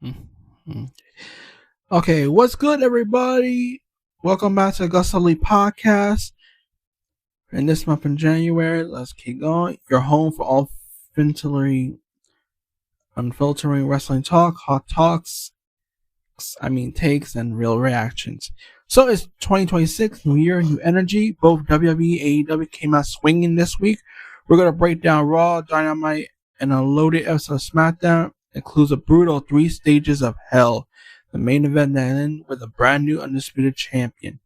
Mm-hmm. Okay, what's good, everybody? Welcome back to AgostoAllElite Podcast. In this month in January, let's keep going. Your home for all unfiltering wrestling talk, hot talks, takes, and real reactions. So it's 2026, new year, new energy. Both WWE and AEW came out swinging this week. We're going to break down Raw, Dynamite, and a loaded episode of Smackdown. Includes a brutal 3 stages of hell. The main event that ended with a brand new undisputed champion.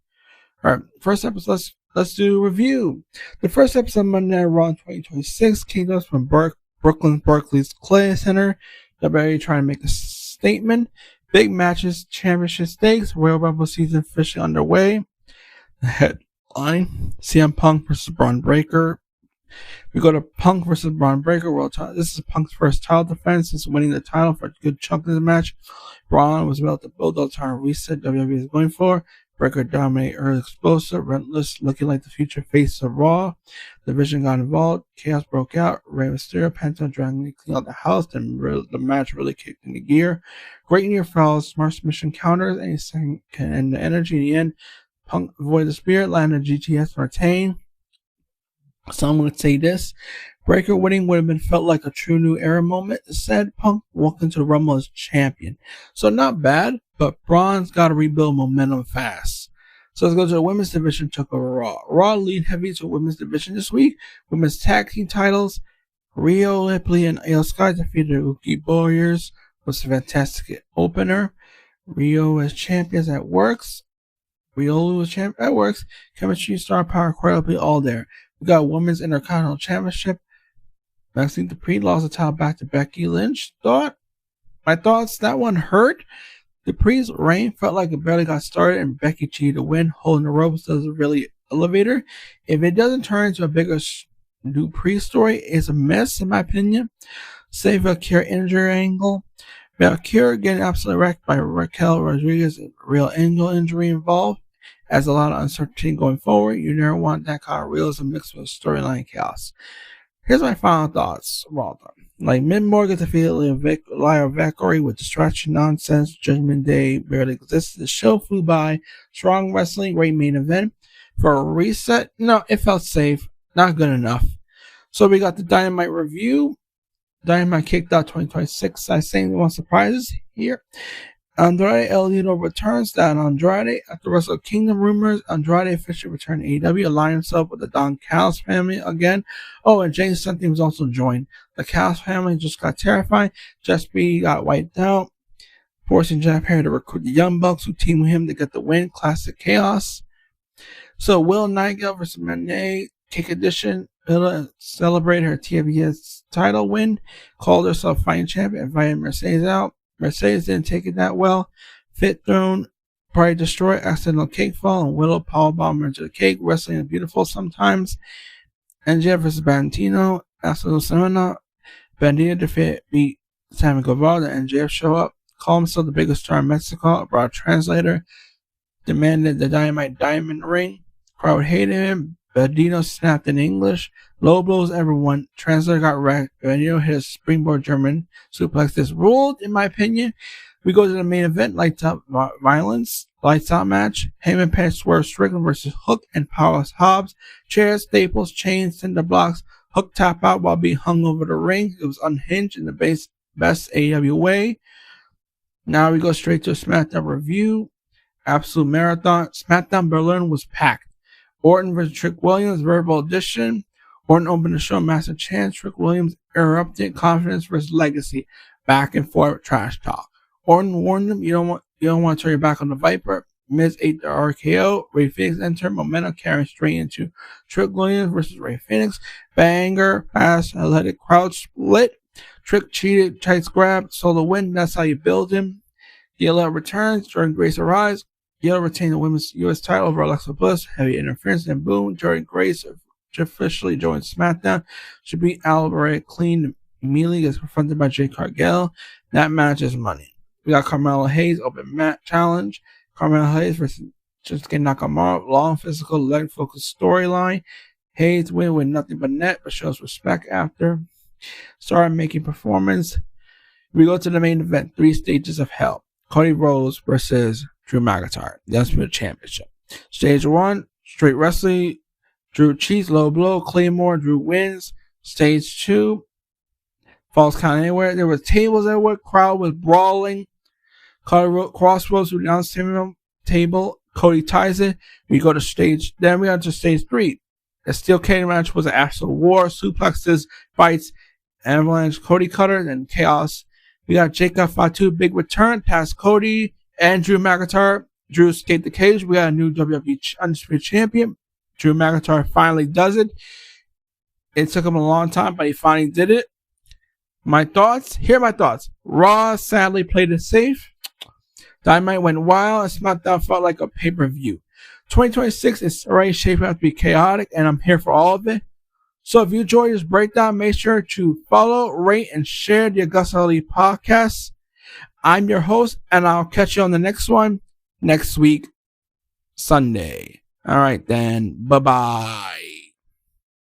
Alright, first episode, let's do a review. The first episode of Monday Night Raw in 2026 came to us from Brooklyn Barclays Clay Center. WWE trying to make a statement. Big matches, championship stakes, Royal Rumble season officially underway. The headline, CM Punk versus Braun Breaker. We go to Punk versus Braun Breaker World Title. This is Punk's first title defense since winning the title for a good chunk of the match. Braun was about to build up time reset WWE is going for. Breaker dominated early, explosive, relentless, looking like the future face of Raw. The Division got involved. Chaos broke out. Rey Mysterio, Penta, Dragon Lee cleaned out the house. Then the match really kicked into gear. Great near falls, smart submission counters, and the energy in the end. Punk avoided the spear, landed GTS and retain. Some would say this. Breaker winning would have been felt like a true new era moment. Instead, Punk walked into the Rumble as champion. So not bad, but Braun's got to rebuild momentum fast. So let's go to the women's division, took over Raw. Raw lead heavy to women's division this week. Women's tag team titles. Rhea Ripley and Io Sky defeated the Rookie Warriors. Was a fantastic opener. Rio as champions at Works. Riolu was champion at Works. Chemistry, star power, incredibly all there. We got Women's Intercontinental Championship. Maxine Dupree lost the title back to Becky Lynch. My thoughts, that one hurt. Dupree's reign felt like it barely got started and Becky cheated to win. Holding the ropes doesn't really elevate her. If it doesn't turn into a bigger Dupree story, it's a mess in my opinion. Save Valkyrie injury angle. Valkyrie getting absolutely wrecked by Raquel Rodriguez. Real angle injury involved. As a lot of uncertainty going forward, you never want that kind of realism mixed with storyline chaos. Here's my final thoughts. Well done. Like Mid-Morgan defeated Lyra Valkyrie with distraction nonsense. Judgment Day barely existed. The show flew by. Strong wrestling, great main event. For a reset, no, it felt safe. Not good enough. So we got the Dynamite review. Dynamite kicked out 2026. I say one surprises here. Andrade El Idolo returns. Down Andrade. After Wrestle Kingdom rumors, Andrade officially returned to AEW, aligned himself with the Don Callis family again. Oh, and James Something was also joined. The Callis family just got terrified. Just B got wiped out, forcing Jeff Hardy to recruit the Young Bucks, who teamed with him to get the win. Classic chaos. So Will Nightingale versus Monet, Kick Edition. Villa celebrated her TBS title win. Called herself fighting champion. Invited Mercedes out. Mercedes didn't take it that well. Fit thrown, probably destroyed, accidental cake fall, and Willow powerbomb into the cake. Wrestling is beautiful sometimes. MJF versus Bandito, accidental Semana. Bandito beat Sammy Guevara. The MJF show up, call himself the biggest star in Mexico. Brought a translator, demanded the Dynamite Diamond ring. Crowd hated him. Bandito snapped in English. Low blows everyone. Translator got wrecked. Bandito hit a springboard German suplex. This ruled, in my opinion. We go to the main event. Lights out violence. Lights out match. Heyman Page Swerve Strickland versus Hook and Powerhouse Hobbs. Chairs, staples, chains, cinder blocks. Hook tap out while being hung over the ring. It was unhinged in the best AEW way. Now we go straight to a Smackdown review. Absolute marathon. Smackdown Berlin was packed. Orton versus Trick Williams, verbal edition. Orton opened the show, massive chance. Trick Williams erupted, confidence versus legacy. Back and forth, trash talk. Orton warned him, you don't want to turn your back on the Viper. Miz ate the RKO. Ray Phoenix entered, momentum carrying straight into Trick Williams versus Ray Phoenix. Banger, pass, athletic crowd split. Trick cheated, tights grab, solo win. That's how you build him. Yellow returns, Jordan Grace arrives. Yellow retained the women's U.S. title over Alexa Bliss. Heavy interference, and boom, Jordan Grace officially joined SmackDown. She beat Alvarez clean immediately, gets confronted by Jade Cargill. That match is money. We got Carmelo Hayes open match challenge. Carmelo Hayes versus Shinsuke Nakamura. Long physical leg focused storyline. Hayes win with nothing but net, but shows respect after. Started making performance. We go to the main event, 3 Stages of Hell. Cody Rhodes versus Drew McIntyre. That's for the championship. Stage 1, straight wrestling. Drew cheats, low blow, Claymore. Drew wins. Stage 2, falls count anywhere. There were tables everywhere. Crowd was brawling. Cody Crossroads to the announce table. Cody ties it. We go to stage. Then we go to stage 3. The steel cage match was an absolute war. Suplexes, fights, avalanche, Cody Cutter, and chaos. We got Jacob Fatu, big return past Cody and Drew McIntyre. Drew escaped the cage. We got a new WWE Undisputed Champion. Drew McIntyre finally does it. It took him a long time, but he finally did it. My thoughts? Here are my thoughts. Raw sadly played it safe. Dynamite went wild, and Smackdown felt like a pay-per-view. 2026 is already shaping up to be chaotic, and I'm here for all of it. So if you enjoyed this breakdown, make sure to follow, rate, and share the AgostoAllElite Podcast. I'm your host, and I'll catch you on the next one next week, Sunday. All right, then. Bye-bye.